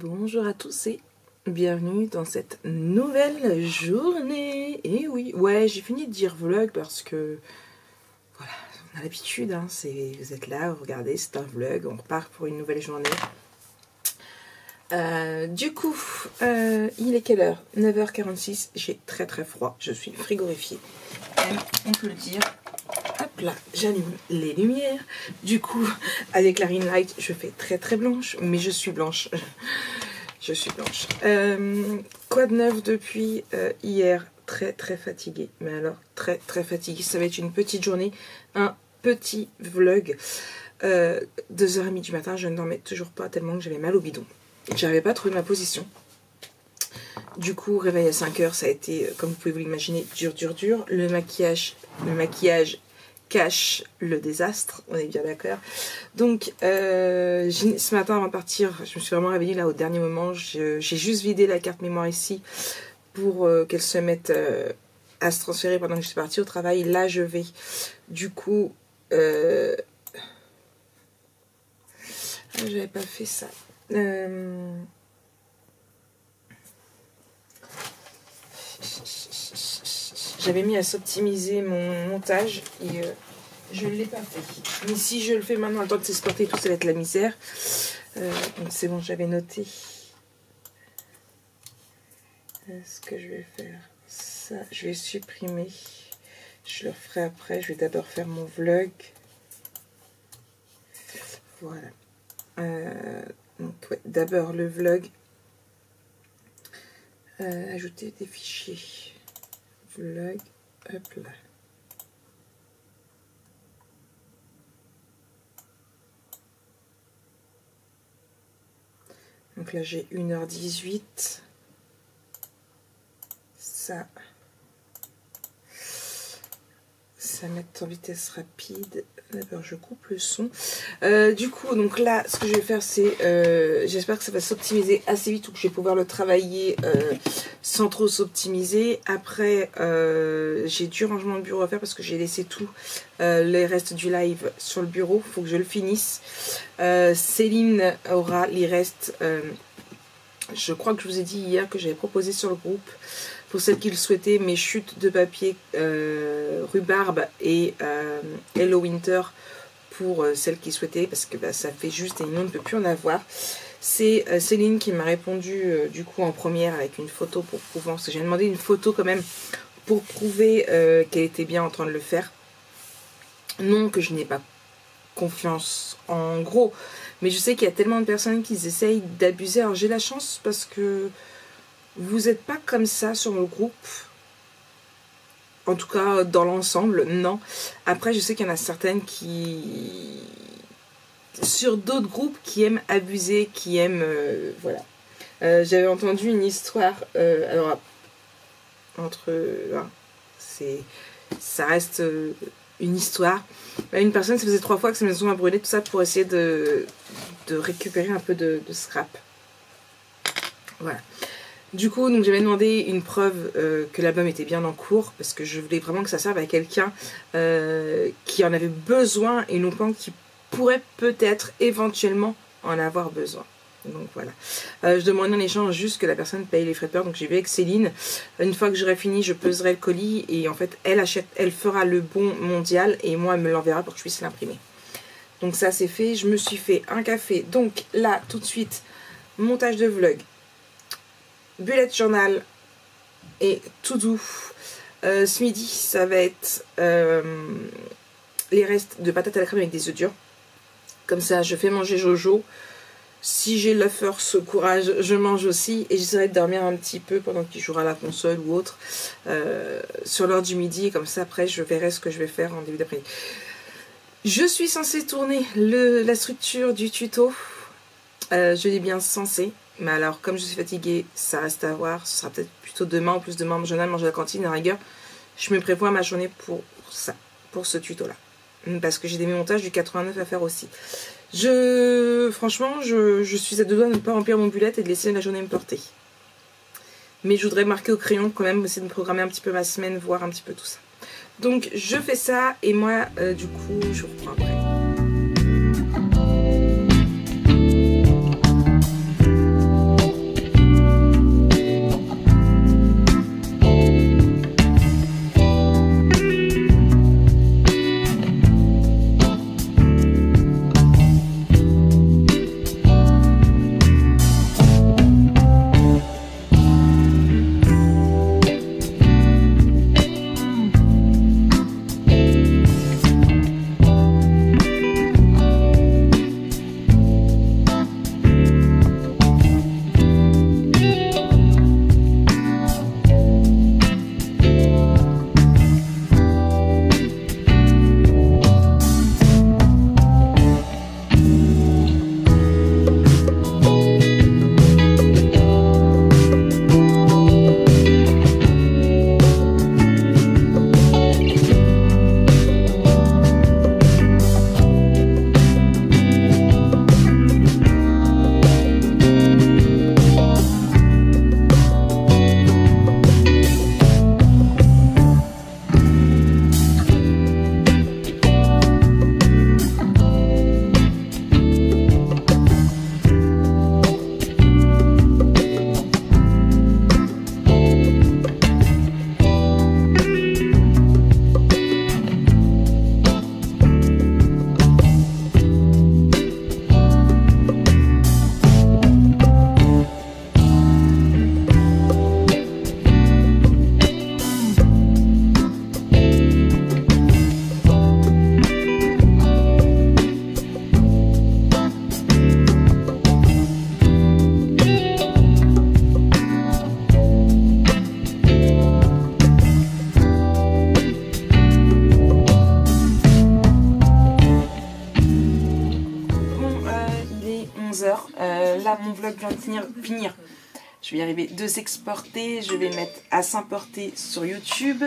Bonjour à tous et bienvenue dans cette nouvelle journée. Et oui, ouais, j'ai fini de dire vlog parce que voilà, on a l'habitude, hein, vous êtes là, vous regardez, c'est un vlog, on repart pour une nouvelle journée. Du coup, il est quelle heure? 9h46, j'ai très froid, je suis frigorifiée. On peut le dire. Hop là, j'allume les lumières. Du coup, avec la ring light, je fais très blanche, mais je suis blanche. Je suis blanche. Quoi de neuf depuis hier? Très fatiguée. Mais alors, très fatiguée. Ça va être une petite journée, un petit vlog. 2h30 du matin, je ne dormais toujours pas tellement que j'avais mal au bidon. J'arrivais pas à trouver ma position. Du coup, réveil à 5h, ça a été, comme vous pouvez vous l'imaginer, dur. Le maquillage cache le désastre, on est bien d'accord. Donc, ce matin avant de partir, je me suis vraiment réveillée là au dernier moment. J'ai juste vidé la carte mémoire ici pour qu'elle se mette à se transférer pendant que je suis partie au travail. Là, je vais, du coup... j'avais pas fait ça. J'avais mis à s'optimiser mon montage et je ne l'ai pas fait. Mais si je le fais maintenant, le temps de s'exporter et tout, ça va être la misère. Donc c'est bon, j'avais noté. Ce que je vais faire, ça, je vais supprimer. Je le ferai après. Je vais d'abord faire mon vlog. Voilà. Donc ouais, d'abord le vlog. Ajouter des fichiers. Vlog, hop là. Donc là j'ai 1h18. Ça met en vitesse rapide. D'abord je coupe le son. Du coup donc là ce que je vais faire c'est j'espère que ça va s'optimiser assez vite ou que je vais pouvoir le travailler sans trop s'optimiser. Après j'ai du rangement de bureau à faire parce que j'ai laissé tout les restes du live sur le bureau. Il faut que je le finisse. Céline aura les restes. Je crois que je vous ai dit hier que j'avais proposé sur le groupe pour celles qui le souhaitaient mes chutes de papier rhubarbe et Hello Winter pour celles qui souhaitaient parce que ça fait juste et nous on ne peut plus en avoir. C'est Céline qui m'a répondu du coup en première avec une photo pour prouver, parce que j'ai demandé une photo quand même pour prouver qu'elle était bien en train de le faire. Non que je n'ai pas confiance en gros, mais je sais qu'il y a tellement de personnes qui essayent d'abuser. Alors j'ai la chance parce que vous n'êtes pas comme ça sur le groupe. En tout cas, dans l'ensemble, non. Après, je sais qu'il y en a certaines qui... sur d'autres groupes qui aiment abuser, qui aiment... voilà. J'avais entendu une histoire... alors, entre... ça reste une histoire. Une personne, ça faisait 3 fois que sa maison a brûlé, tout ça pour essayer de récupérer un peu de scrap. Voilà. Du coup, donc j'avais demandé une preuve que l'album était bien en cours parce que je voulais vraiment que ça serve à quelqu'un qui en avait besoin et non pas qui pourrait peut-être éventuellement en avoir besoin. Donc voilà. Je demandais en échange juste que la personne paye les frais de port. Donc j'ai vu avec Céline. Une fois que j'aurai fini, je peserai le colis et en fait elle fera le bon mondial et moi elle me l'enverra pour que je puisse l'imprimer. Donc ça c'est fait. Je me suis fait un café. Donc là tout de suite, montage de vlog. Bullet journal et tout doux. Ce midi, ça va être les restes de patates à la crème avec des œufs durs. Comme ça, je fais manger Jojo. Si j'ai la force, courage, je mange aussi. Et j'essaierai de dormir un petit peu pendant qu'il jouera à la console ou autre sur l'heure du midi. Comme ça, après, je verrai ce que je vais faire en début d'après-midi. Je suis censée tourner la structure du tuto. Je dis bien censée. Mais alors, comme je suis fatiguée, ça reste à voir. Ce sera peut-être plutôt demain. En plus, demain, je vais manger à la cantine. À la rigueur, je me prévois ma journée pour ça, pour ce tuto-là. Parce que j'ai des montages du 89 à faire aussi. Franchement, je suis à deux doigts de ne pas remplir mon bullet et de laisser la journée me porter. Mais je voudrais marquer au crayon quand même, essayer de me programmer un petit peu ma semaine, voir un petit peu tout ça. Donc, je fais ça et moi, du coup, je vous reprends après. là, mon vlog vient de finir. Je vais y arriver de s'exporter. Je vais mettre à s'importer sur YouTube.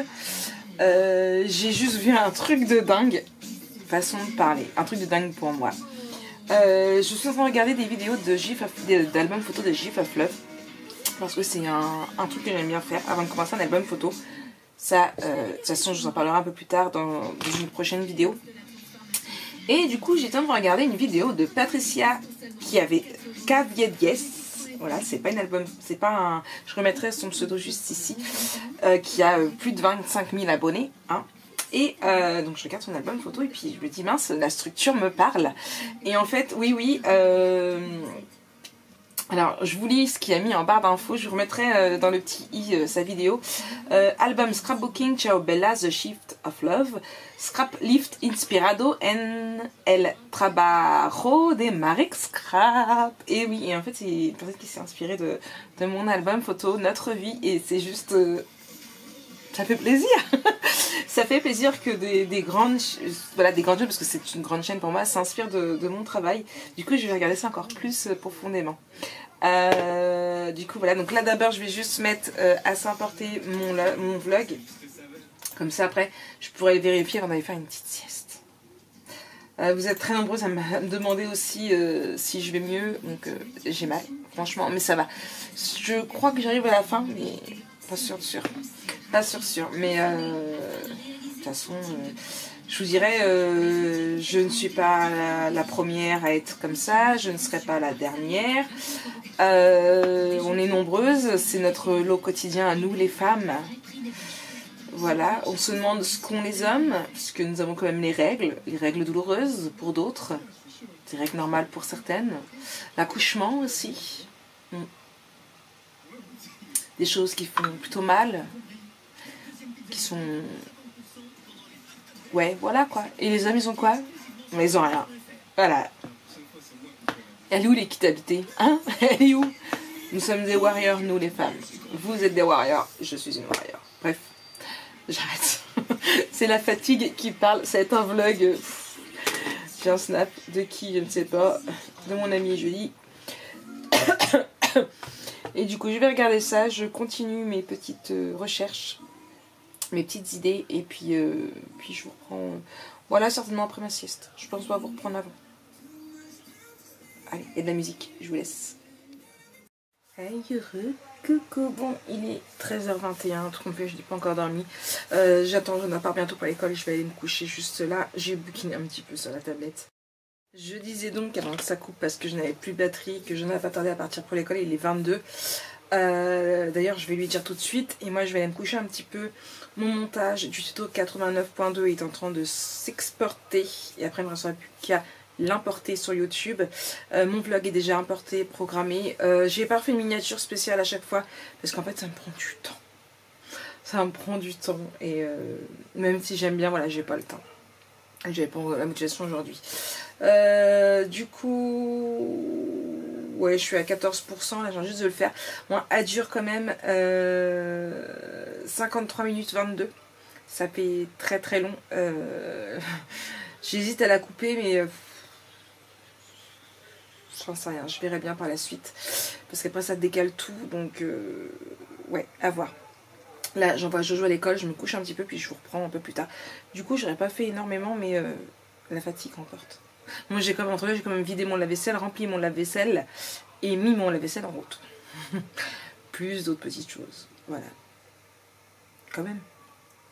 J'ai juste vu un truc de dingue. Façon de parler. Un truc de dingue pour moi. Je suis en train de regarder des vidéos d'albums photos de GIF of Love. Parce que c'est un truc que j'aime bien faire avant de commencer un album photo. Ça, de toute façon, je vous en parlerai un peu plus tard dans une prochaine vidéo. Et du coup, j'étais en train de regarder une vidéo de Patricia qui avait Yes. Voilà, c'est pas un album, c'est pas un. Je remettrai son pseudo juste ici, qui a plus de 25 000 abonnés. Hein. Et donc je regarde son album photo et puis je me dis mince, la structure me parle. Et en fait, oui. Alors, je vous lis ce qu'il a mis en barre d'infos. Je vous remettrai dans le petit i sa vidéo. Album Scrapbooking, Ciao Bella, The Shift of Love. Scrap Lift Inspirado en el Trabajo de Marek Scrap. Et oui, et en fait, c'est une personne qui s'est inspirée de mon album photo, Notre Vie. Et c'est juste... ça fait plaisir. Ça fait plaisir que des grandes chaînes, parce que c'est une grande chaîne pour moi, s'inspirent de mon travail. Du coup, je vais regarder ça encore plus profondément. Du coup, voilà. Donc là, d'abord, je vais juste mettre à s'importer mon vlog. Comme ça, après, je pourrais vérifier avant d'aller faire une petite sieste. Vous êtes très nombreux à me demander aussi si je vais mieux. Donc, j'ai mal, franchement, mais ça va. Je crois que j'arrive à la fin, mais pas sûr. Pas sûr, mais de toute façon, je vous dirais, je ne suis pas la première à être comme ça, je ne serai pas la dernière. On est nombreuses, c'est notre lot quotidien à nous les femmes. Voilà, on se demande ce qu'ont les hommes, puisque nous avons quand même les règles douloureuses pour d'autres, des règles normales pour certaines, l'accouchement aussi, des choses qui font plutôt mal, qui sont... Ouais, voilà quoi. Et les hommes, ils ont quoi? Ils ont rien. Voilà. Elle est où l'équitabilité? Hein? Elle est où? Nous sommes des warriors, nous les femmes. Vous êtes des warriors, je suis une warrior. Bref, j'arrête. C'est la fatigue qui parle. Ça va être un vlog. J'ai un snap de qui, je ne sais pas. De mon amie Julie. Et du coup, je vais regarder ça. Je continue mes petites recherches, mes petites idées. Et puis je vous reprends. Voilà, certainement après ma sieste. Je pense pas vous reprendre avant. Allez, il y a de la musique. Je vous laisse. Hey, heureux. Coucou. Bon, il est 13h21. Trompé, je n'ai pas encore dormi. J'attends, je pars bientôt pour l'école. Je vais aller me coucher juste là. J'ai bouquiné un petit peu sur la tablette. Je disais donc, avant que ça coupe, parce que je n'avais plus de batterie, que je n'avais pas tardé à partir pour l'école, il est 22. D'ailleurs, je vais lui dire tout de suite, et moi je vais aller me coucher un petit peu. Mon montage du tuto 89.2 est en train de s'exporter, et après il ne me restera plus qu'à l'importer sur YouTube. Mon vlog est déjà importé, programmé. J'ai pas fait une miniature spéciale à chaque fois, parce qu'en fait ça me prend du temps. Ça me prend du temps, et même si j'aime bien, voilà, j'ai pas le temps. J'avais pas la motivation aujourd'hui. Du coup, ouais, je suis à 14%, là, j'ai juste de le faire. Bon, elle dure quand même 53 minutes 22. Ça fait très très long. J'hésite à la couper, mais j'en sais rien, je verrai bien par la suite. Parce qu'après, ça décale tout, donc ouais, à voir. Là, j'envoie Jojo à l'école, je me couche un petit peu, puis je vous reprends un peu plus tard. Du coup, j'aurais pas fait énormément, mais la fatigue emporte. Moi, j'ai quand même vidé mon lave-vaisselle, rempli mon lave-vaisselle et mis mon lave-vaisselle en route. Plus d'autres petites choses. Voilà. Quand même.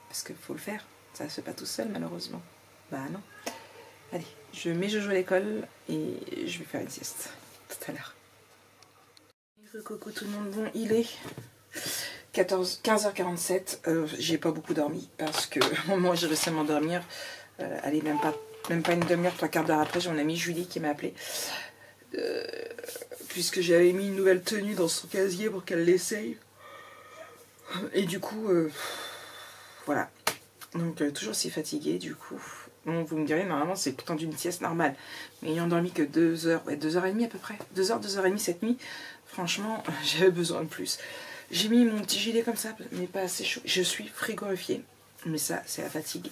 Parce qu'il faut le faire. Ça se fait pas tout seul, malheureusement. Bah non. Allez, je mets Jojo à l'école et je vais faire une sieste. Tout à l'heure. Coucou tout le monde. Bon, il est 15h47, j'ai pas beaucoup dormi parce que au moment où j'ai réussi à m'endormir, allez, même pas une demi-heure, 3/4 d'heure après, j'ai mon amie Julie qui m'a appelé puisque j'avais mis une nouvelle tenue dans son casier pour qu'elle l'essaye, et du coup voilà, donc toujours si fatiguée. Du coup, bon, vous me direz, normalement c'est pourtant d'une sieste normale, mais ayant dormi que 2 heures, ouais, 2h30 à peu près, 2h30 cette nuit, franchement j'avais besoin de plus. J'ai mis mon petit gilet comme ça, mais pas assez chaud. Je suis frigorifiée. Mais ça, c'est la fatigue.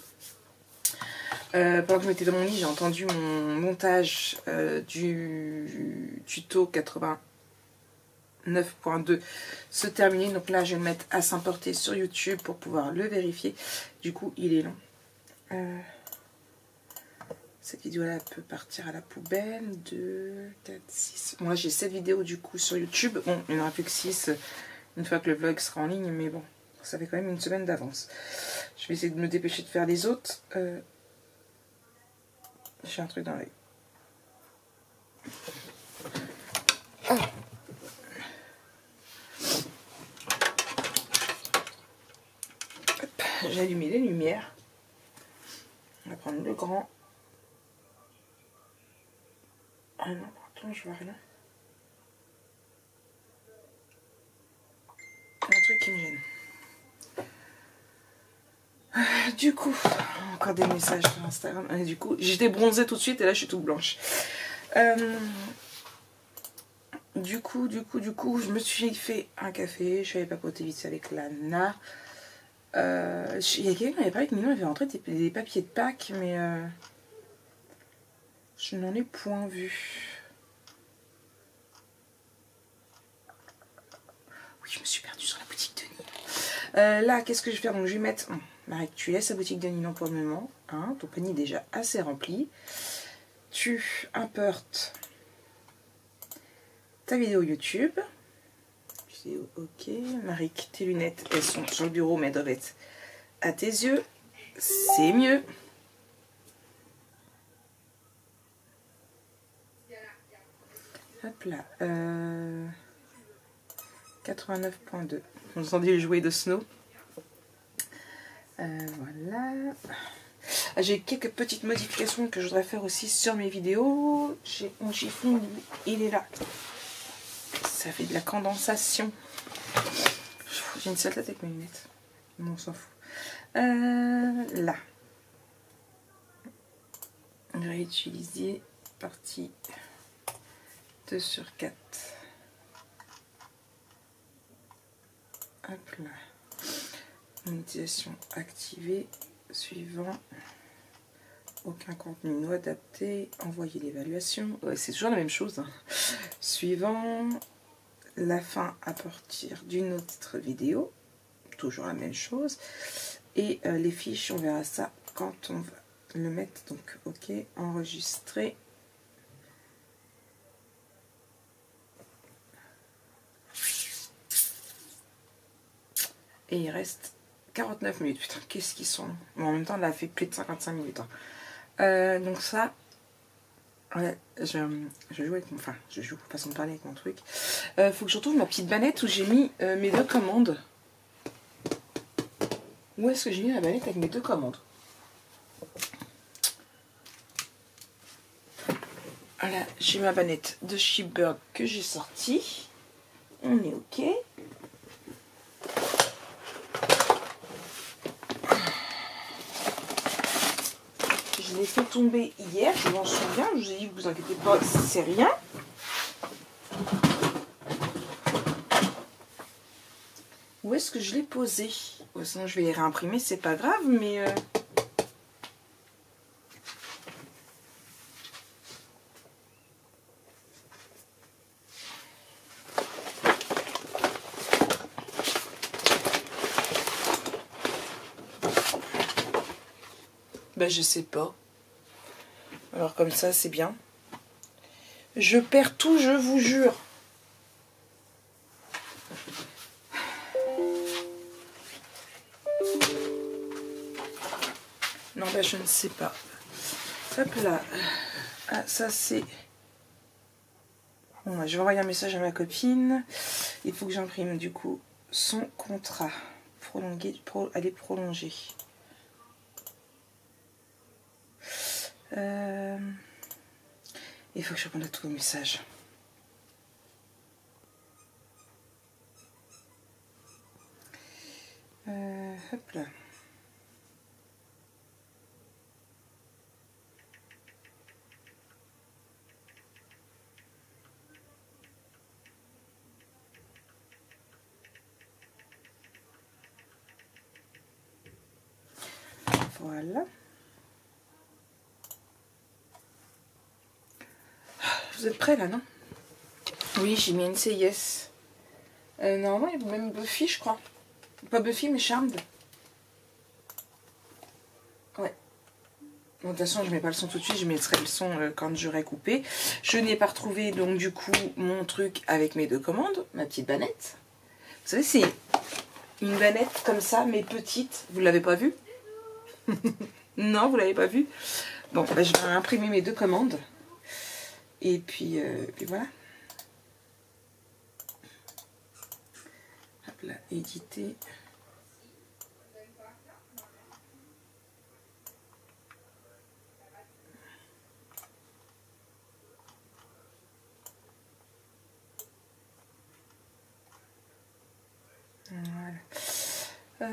Pendant que je m'étais dans mon lit, j'ai entendu mon montage du tuto 89.2 se terminer. Donc là, je vais le mettre à s'importer sur YouTube pour pouvoir le vérifier. Du coup, il est long. Cette vidéo-là peut partir à la poubelle. 2, 4, 6. Moi, j'ai 7 vidéos du coup sur YouTube. Bon, il n'y en aura plus que 6 une fois que le vlog sera en ligne. Mais bon, ça fait quand même une semaine d'avance. Je vais essayer de me dépêcher de faire les autres. J'ai un truc dans l'œil. Ah. J'ai allumé les lumières. On va prendre le grand. Ah non, pourtant je vois rien. Un truc qui me gêne. Du coup, encore des messages sur Instagram. Et du coup, j'étais bronzée tout de suite et là je suis toute blanche. Du coup, je me suis fait un café. Je suis allée papoter vite avec Lana. Il y a quelqu'un qui avait parlé que Minon avait rentré des papiers de Pâques, mais je n'en ai point vu. Oui, je me suis perdue sur la boutique de Nîmes. Là, qu'est-ce que je vais faire? Donc, je vais mettre... Marie, tu laisses la boutique de Nîmes pour le moment. Hein, ton panier est déjà assez rempli. Tu importes ta vidéo YouTube. Ok. Marie, tes lunettes, elles sont sur le bureau, mais elles doivent être à tes yeux. C'est mieux. Hop là. 89.2. Vous entendez le jouet de Snow. Voilà. J'ai quelques petites modifications que je voudrais faire aussi sur mes vidéos. J'ai mon chiffon, il est là. Ça fait de la condensation. J'ai une seule tête avec mes lunettes. Bon, on s'en fout. Là. Réutiliser partie 2 sur 4. Hop là. Monétisation activée. Suivant. Aucun contenu non adapté. Envoyer l'évaluation. Ouais, c'est toujours la même chose. Hein. Suivant. La fin à partir d'une autre vidéo. Toujours la même chose. Et les fiches, on verra ça quand on va le mettre. Donc, ok. Enregistrer. Et il reste 49 minutes. Putain, qu'est-ce qu'ils sont longs. Bon, en même temps, elle a fait plus de 55 minutes. Hein. Donc ça, ouais, je joue avec mon... Enfin, je joue, façon de parler avec mon truc. Faut que je retrouve ma petite banette où j'ai mis mes 2 commandes. Où est-ce que j'ai mis la banette avec mes 2 commandes? Voilà, j'ai ma banette de Shipburg que j'ai sortie. On est ok. Je l'ai fait tomber hier, je m'en souviens. Je vous ai dit, vous inquiétez pas, c'est rien. Où est-ce que je l'ai posé? Ouais, sinon je vais les réimprimer, c'est pas grave, mais... Ben, je sais pas. Alors comme ça, c'est bien. Je perds tout, je vous jure. Non, ben je ne sais pas. Hop là. Ah, ça c'est... Bon, je vais envoyer un message à ma copine. Il faut que j'imprime du coup son contrat. Aller prolonger. Il faut que je réponde à tous vos messages. Hop là. Voilà. Vous êtes prêts là, non? Oui, j'ai mis NC Yes. Normalement, il y a même Buffy, je crois. Pas Buffy, mais Charmed. Ouais. Bon, de toute façon, je mets pas le son tout de suite, je mettrai le son quand j'aurai coupé. Je n'ai pas retrouvé, donc du coup, mon truc avec mes 2 commandes, ma petite banette. Vous savez, c'est une banette comme ça, mais petite. Vous l'avez pas vue? Non, vous l'avez pas vue? Bon, bah, je vais imprimer mes 2 commandes. Et puis voilà. Hop là, éditer. Voilà.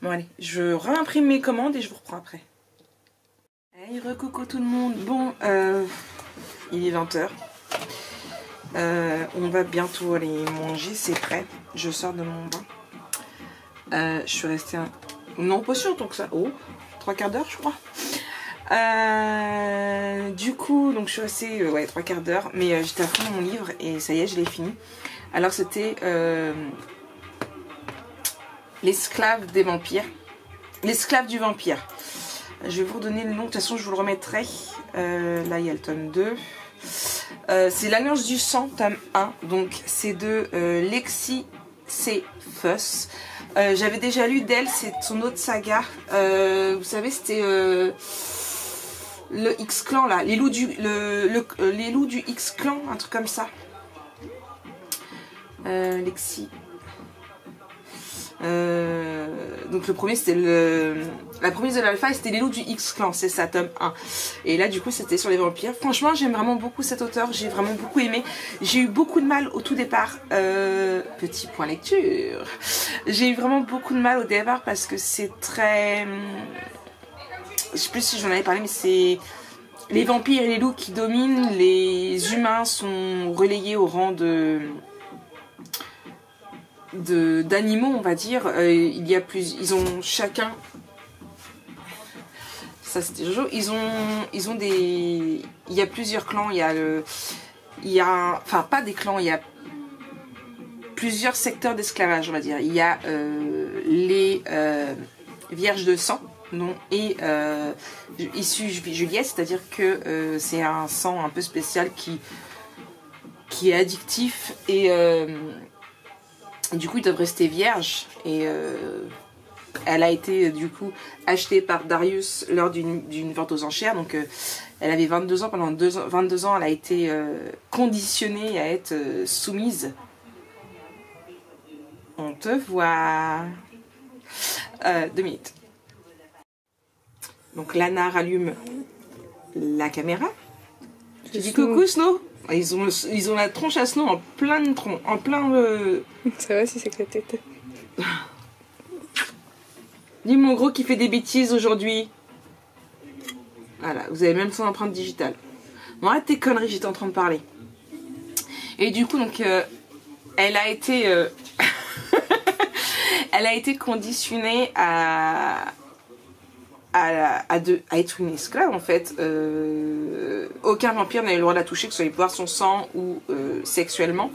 Bon allez, je réimprime mes commandes et je vous reprends après. Hey, recoucou tout le monde. Bon, il est 20 h. On va bientôt aller manger, c'est prêt. Je sors de mon bain. Je suis restée non pas sûr tant que ça. Oh, 3/4 d'heure je crois. Du coup, donc je suis restée ouais, 3/4 d'heure, mais j'étais à fond dans mon livre et ça y est, je l'ai fini. Alors c'était l'esclave des vampires. L'esclave du vampire. Je vais vous redonner le nom, de toute façon je vous le remettrai. Là il y a le tome 2. C'est l'Alliance du sang, tome 1. Donc c'est de Lexi C. Fuss. J'avais déjà lu d'elle, c'est son autre saga. Vous savez, c'était le X-Clan là, les loups du X-Clan, un truc comme ça. Lexi. Donc le premier c'était la promesse de l'alpha et c'était les loups du X-Clan, c'est ça, tome 1. Et là du coup c'était sur les vampires. Franchement j'aime vraiment beaucoup cet auteur, j'ai vraiment beaucoup aimé. J'ai eu beaucoup de mal au tout départ, petit point lecture, j'ai eu vraiment beaucoup de mal au départ parce que c'est très... Je sais plus si j'en avais parlé, mais c'est les vampires et les loups qui dominent, les humains sont relayés au rang d'animaux, on va dire. Il y a ils ont chacun, ça c'était Jojo, ils ont des, il y a plusieurs clans, enfin pas des clans, il y a plusieurs secteurs d'esclavage, on va dire. Il y a les vierges de sang, non, et issus Juliette, c'est-à-dire que c'est un sang un peu spécial qui est addictif et du coup ils doivent rester vierges. Et elle a été du coup achetée par Darius lors d'une vente aux enchères. Donc elle avait 22 ans, pendant 22 ans elle a été conditionnée à être soumise. On te voit. 2 minutes. Donc Lana rallume la caméra. Tu dis coucou Snow. Ils ont la tronche à Snow en plein tronc, en plein... Ça va si c'est que la tête. Dis mon gros qui fait des bêtises aujourd'hui. Voilà, vous avez même son empreinte digitale. Bon, arrête tes conneries, j'étais en train de parler. Et du coup, donc, elle a été... elle a été conditionnée à être une esclave en fait. Aucun vampire n'avait le droit de la toucher, que ce soit boire son sang ou sexuellement.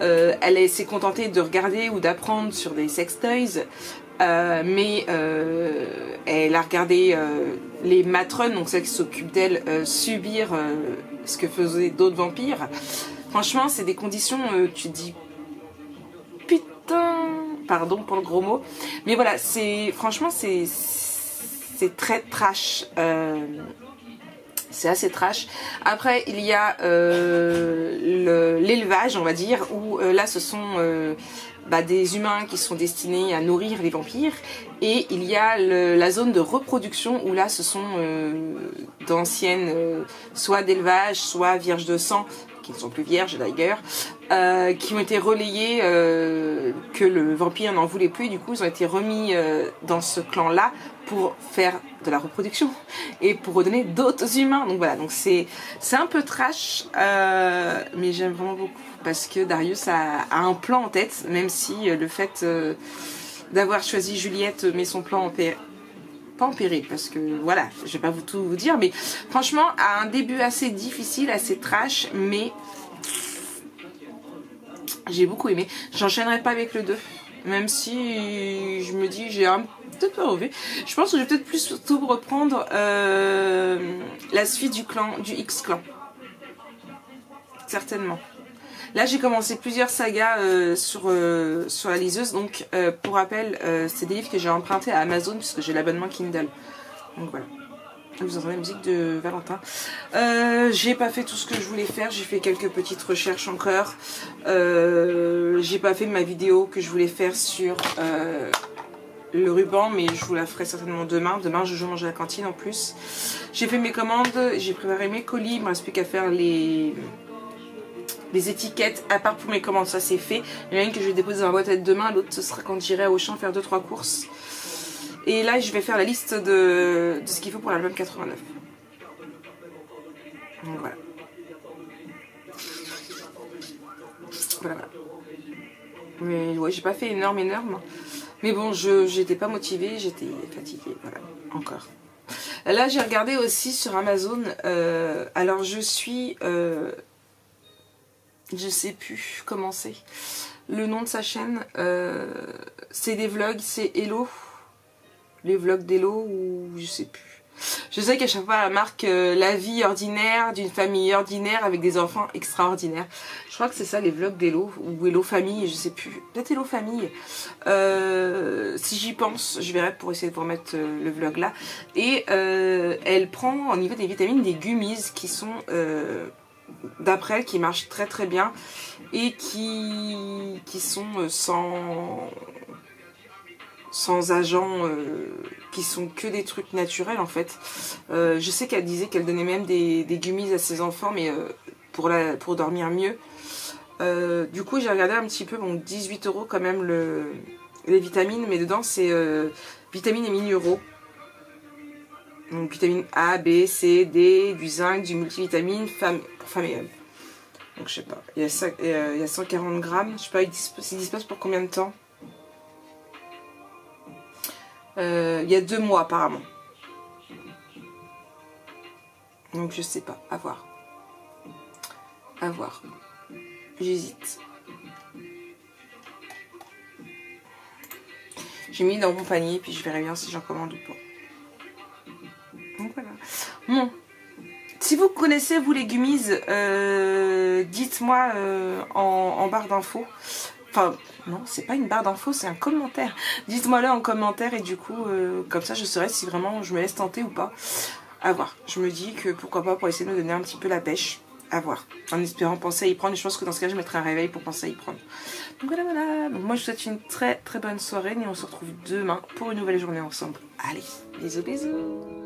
Elle s'est contentée de regarder ou d'apprendre sur des sex toys, mais elle a regardé les matrones, donc celles qui s'occupent d'elle, subir ce que faisaient d'autres vampires. Franchement c'est des conditions, tu te dis putain, pardon pour le gros mot, mais voilà, franchement c'est très trash, c'est assez trash. Après il y a l'élevage, on va dire, où là ce sont des humains qui sont destinés à nourrir les vampires, et il y a la zone de reproduction où là ce sont d'anciennes soit d'élevage, soit vierges de sang, qui ne sont plus vierges d'ailleurs, qui ont été relayées, que le vampire n'en voulait plus, et du coup ils ont été remis dans ce clan là pour faire de la reproduction et pour redonner d'autres humains. Donc voilà, donc c'est un peu trash, mais j'aime vraiment beaucoup parce que Darius a un plan en tête, même si le fait d'avoir choisi Juliette met son plan pas en péril, parce que voilà, je vais pas tout vous dire, mais franchement à un début assez difficile, assez trash, mais J'ai beaucoup aimé. J'enchaînerai pas avec le 2. Même si je me dis, j'ai un peu peu envie. Je pense que je vais peut-être plutôt reprendre la suite du X-Clan. Certainement. Là, j'ai commencé plusieurs sagas sur la liseuse. Donc, pour rappel, c'est des livres que j'ai empruntés à Amazon puisque j'ai l'abonnement Kindle. Donc voilà. Vous entendez la musique de Valentin. J'ai pas fait tout ce que je voulais faire. J'ai fait quelques petites recherches encore. J'ai pas fait ma vidéo que je voulais faire sur le ruban, mais je vous la ferai certainement demain. Demain, je mange à la cantine en plus. J'ai fait mes commandes. J'ai préparé mes colis. Il me reste plus qu'à faire les étiquettes à part pour mes commandes. Ça, c'est fait. Il y en a une que je vais déposer dans la boîte à demain. L'autre, ce sera quand j'irai au champ faire 2-3 courses. Et là, je vais faire la liste de ce qu'il faut pour l'album 89. Donc voilà. Voilà. Mais ouais, j'ai pas fait énorme. Mais bon, j'étais pas motivée, j'étais fatiguée. Voilà, encore. Là, j'ai regardé aussi sur Amazon. Alors, je suis... je sais plus comment c'est. Le nom de sa chaîne, c'est des vlogs, c'est Hello. Les vlogs d'Hello ou je sais plus. Je sais qu'à chaque fois elle marque la vie ordinaire d'une famille ordinaire avec des enfants extraordinaires. Je crois que c'est ça les vlogs d'Hello ou Hello Famille, je sais plus. Peut-être Hello Famille. Si j'y pense, je verrai pour essayer de vous remettre le vlog là. Et elle prend au niveau des vitamines des gummies qui sont d'après elle qui marchent très très bien et qui sont sans agents qui sont que des trucs naturels en fait. Je sais qu'elle disait qu'elle donnait même des gummies à ses enfants mais pour dormir mieux. Du coup j'ai regardé un petit peu, bon 18 € quand même les vitamines, mais dedans c'est vitamines et minéraux. Donc vitamine A, B, C, D, du zinc, du multivitamine, pour femmes et hommes. Donc je sais pas, il y a 140 grammes, je sais pas, il dispose pour combien de temps? Il y a 2 mois apparemment. Donc je sais pas, à voir. À voir. J'hésite. J'ai mis dans mon panier puis je verrai bien si j'en commande ou pas. Donc voilà. Bon. Si vous connaissez vous les gummies, dites-moi en barre d'infos. Enfin, non, c'est pas une barre d'infos, c'est un commentaire. Dites-moi-le en commentaire et du coup, comme ça je saurai si vraiment je me laisse tenter ou pas. À voir. Je me dis que pourquoi pas pour essayer de me donner un petit peu la pêche. À voir. En espérant penser à y prendre. Et je pense que dans ce cas, je mettrai un réveil pour penser à y prendre. Donc voilà. Donc moi, je vous souhaite une très très bonne soirée. Et on se retrouve demain pour une nouvelle journée ensemble. Allez, bisous bisous.